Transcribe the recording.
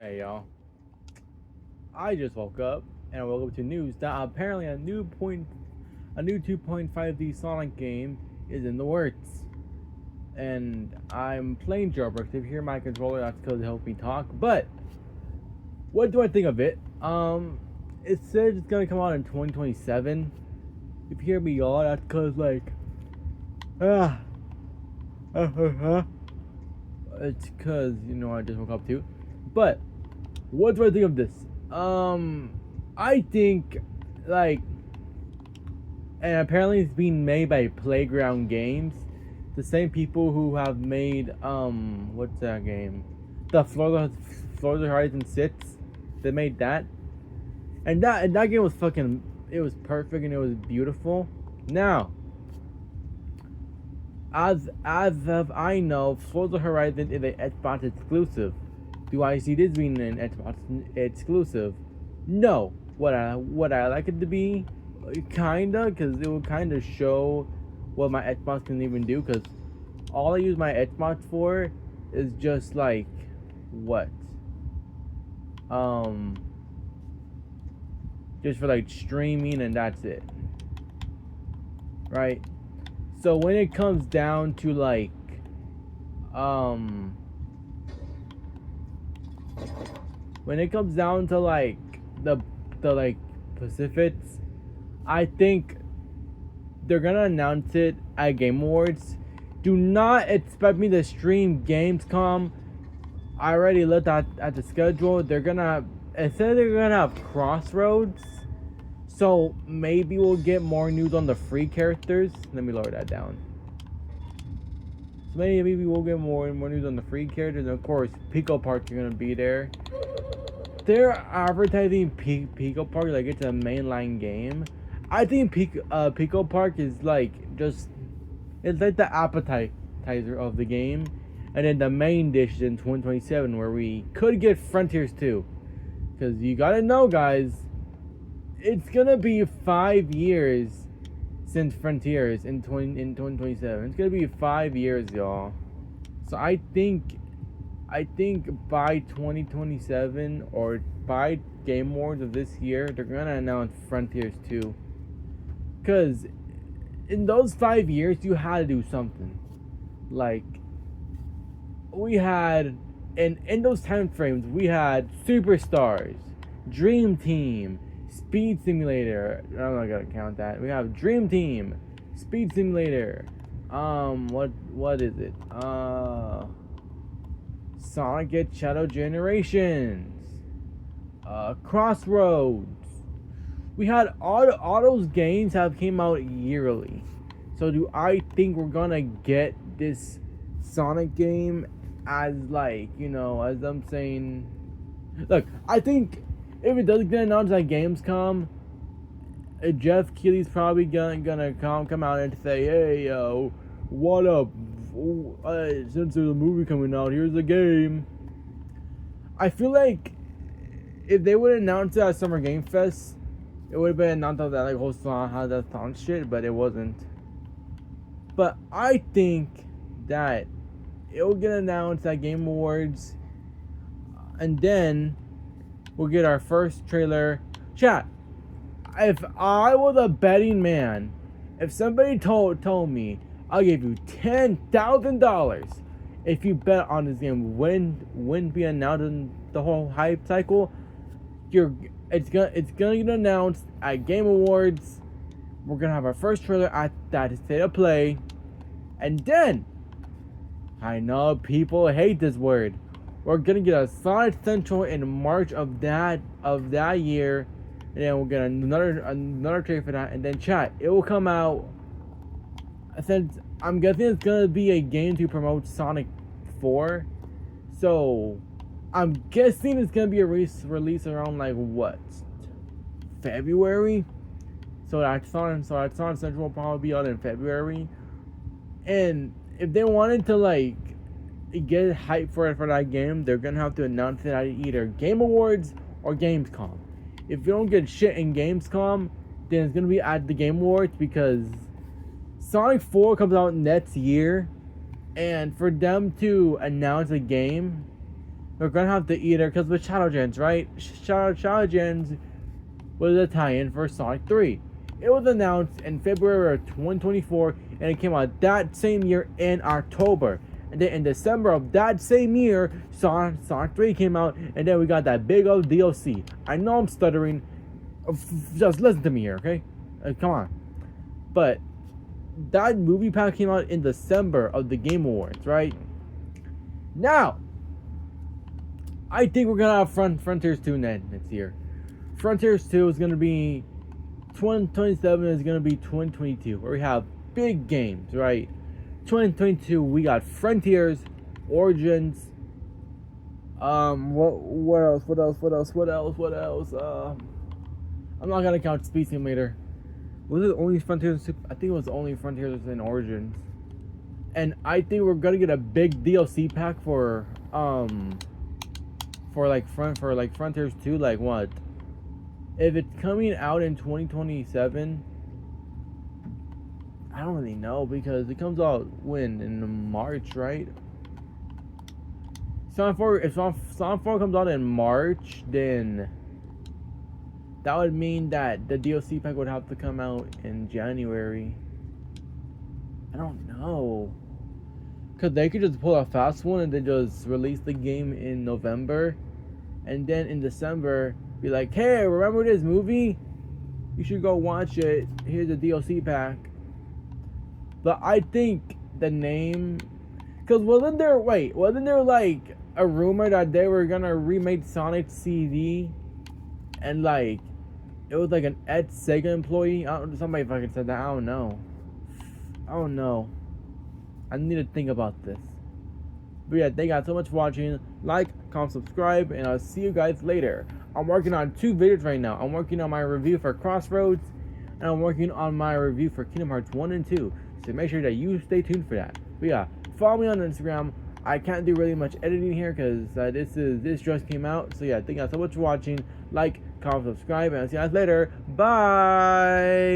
Hey y'all, I just woke up and I woke up to news that apparently a new 2.5D Sonic game is in the works. And I'm playing Jailbreak. If you hear my controller, that's because it helped me talk. But what do I think of it? It says it's gonna come out in 2027. If you hear me yawn, that's because ah, it's because I just woke up too. But what do I think of this? I think like, and apparently it's being made by Playground Games, the same people who have made what's that game? The Florida Horizon 6. They made that, and that game was fucking. It was perfect and it was beautiful. Now, as of I know, Forza Horizon is an Xbox exclusive. Do I see this being an Xbox exclusive? No. What I like it to be, kinda, because it will kinda show what my Xbox can even do. Because all I use my Xbox for is just like what, um, just for like streaming and that's it, right? So when it comes down to um, when it comes down to the the Pacifics, I think they're gonna announce it at Game Awards. Do not expect me to stream Gamescom. I already looked at the schedule. They're gonna have Crossroads. So maybe we'll get more news on the free characters. Let me lower that down. So maybe we'll get more news on the free characters, and of course, Pico Park are gonna be there. They're advertising Pico Park like it's a mainline game. I think Pico Park is it's like the appetizer of the game, and then the main dish is in 2027, where we could get Frontiers 2. Because you gotta know, guys, it's gonna be 5 years since Frontiers in 2027. It's gonna be 5 years, y'all. So I think by 2027 or by Game Awards of this year, they're gonna announce Frontiers 2. Cause in those 5 years, you had to do something. Like we had, in those time frames, we had Superstars, Dream Team, Speed Simulator. I'm not gonna count that. We have Dream Team, Speed Simulator. What is it? Sonic It Shadow Generations. Crossroads. We had all those games have came out yearly. So do I think we're gonna get this Sonic game as as I'm saying? Look, I think if it does get announced at Gamescom, Jeff Keighley's probably gonna come out and say, "Hey, yo, what up? Since there's a movie coming out, here's the game." I feel like if they would announce it at Summer Game Fest, it would have been announced that whole song, how that song shit, but it wasn't. But I think that it will get announced at Game Awards, and then we'll get our first trailer. Chat, if I was a betting man, if somebody told me I'll give you $10,000 if you bet on this game wouldn't be announced in the whole hype cycle, it's gonna get announced at Game Awards. We're gonna have our first trailer at that State of Play, and then I know people hate this word. We're gonna get a Sonic Central in March of that year, and then we'll get another trailer for that, and then chat. It will come out. Since I'm guessing it's gonna be a game to promote Sonic 4, so I'm guessing it's gonna be a release around what, February. So that Sonic Central will probably be out in February, and if they wanted to get hype for that game, they're gonna have to announce it at either Game Awards or Gamescom. If you don't get shit in Gamescom, then it's gonna be at the Game Awards, because Sonic 4 comes out next year, and for them to announce a game we're gonna have to either, because with Shadow Gens, right? Shadow Gens was a tie-in for Sonic 3. It was announced in February of 2024, and it came out that same year in October. And then in December of that same year, Sonic 3 came out, and then we got that big old DLC. I know I'm stuttering. Just listen to me here, okay? Come on. But that movie pack came out in December of the Game Awards, right? Now, I think we're gonna have Frontiers 2 next year. Frontiers 2 is gonna be 2027 is gonna be 2022, where we have big games, right? 2022 we got Frontiers, Origins. What else? I'm not gonna count Speed Simulator. Was it only Frontiers? I think it was only Frontiers and Origins. And I think we're gonna get a big DLC pack for Frontiers 2. Like what? If it's coming out in 2027, I don't really know, because it comes out in March, right? If Sonic 4 comes out in March, then that would mean that the DLC pack would have to come out in January. I don't know. Because they could just pull a fast one and then just release the game in November. And then in December, be like, hey, remember this movie? You should go watch it. Here's the DLC pack. But I think the name... Because wasn't there like a rumor that they were going to remake Sonic CD? And like... It was like an Ed Sega employee. Somebody fucking said that. I don't know. I need to think about this. But yeah, thank you guys so much for watching. Like, comment, subscribe, and I'll see you guys later. I'm working on 2 videos right now. I'm working on my review for Crossroads, and I'm working on my review for Kingdom Hearts 1 and 2. So make sure that you stay tuned for that. But yeah, follow me on Instagram. I can't do really much editing here because this just came out. So yeah, thank you guys so much for watching. Like, comment, subscribe, and I'll see you guys later. Bye!